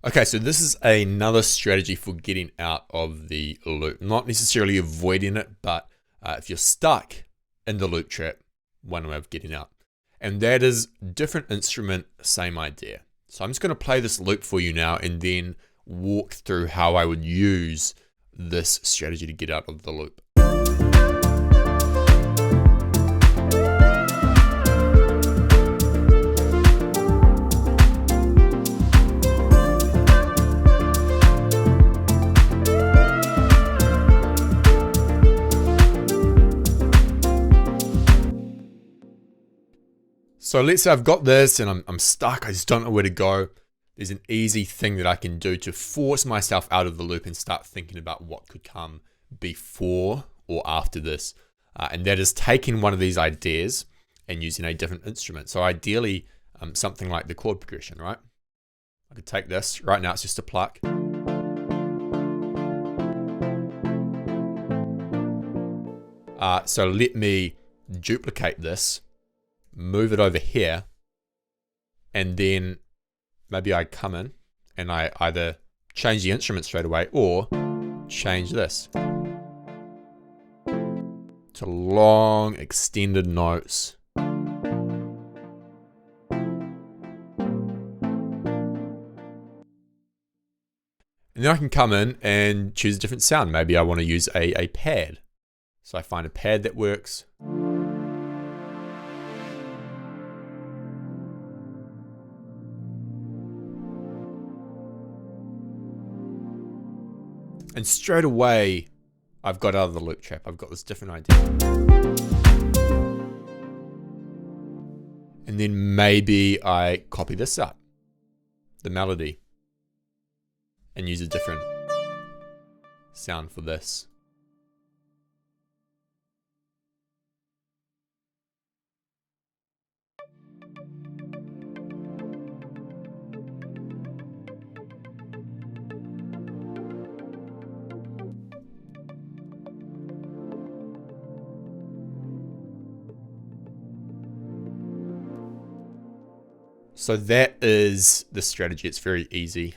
Okay, so this is another strategy for getting out of the loop. Not necessarily avoiding it, but if you're stuck in the loop trap, one way of getting out. And that is different instrument, same idea. So I'm just going to play this loop for you now and then walk through how I would use this strategy to get out of the loop. So let's say I've got this and I'm stuck, I just don't know where to go. There's an easy thing that I can do to force myself out of the loop and start thinking about what could come before or after this. And that is taking one of these ideas and using a different instrument. So ideally, something like the chord progression, right? I could take this, right now it's just a pluck. So let me duplicate this, move it over here, and then maybe I come in and I either change the instrument straight away or change this to long extended notes. And then I can come in and choose a different sound. Maybe I want to use a pad. So I find a pad that works. And straight away, I've got out of the loop trap. I've got this different idea. And then maybe I copy this up, the melody, and use a different sound for this. So that is the strategy. It's very easy,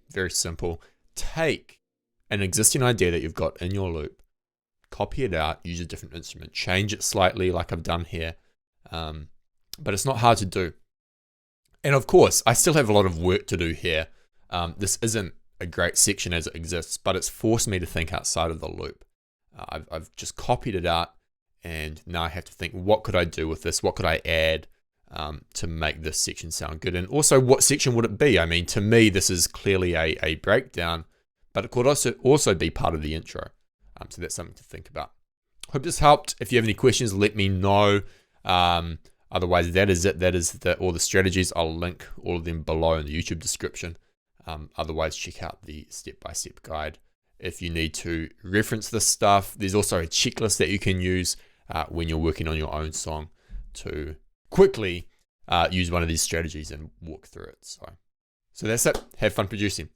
very simple. Take an existing idea that you've got in your loop, copy it out, use a different instrument, change it slightly like I've done here, but it's not hard to do. And of course, I still have a lot of work to do here. This isn't a great section as it exists, but it's forced me to think outside of the loop. I've just copied it out, and now I have to think, what could I do with this? What could I add to make this section sound good? And also, what section would it be? I mean, to me, this is clearly a breakdown, but it could also be part of the intro. So that's something to think about. Hope this helped. If you have any questions, let me know. Otherwise, that is it. That is all the strategies. I'll link all of them below in the YouTube description. Otherwise, check out the step-by-step guide if you need to reference this stuff. There's also a checklist that you can use when you're working on your own song to quickly use one of these strategies and walk through it. So that's it. Have fun producing.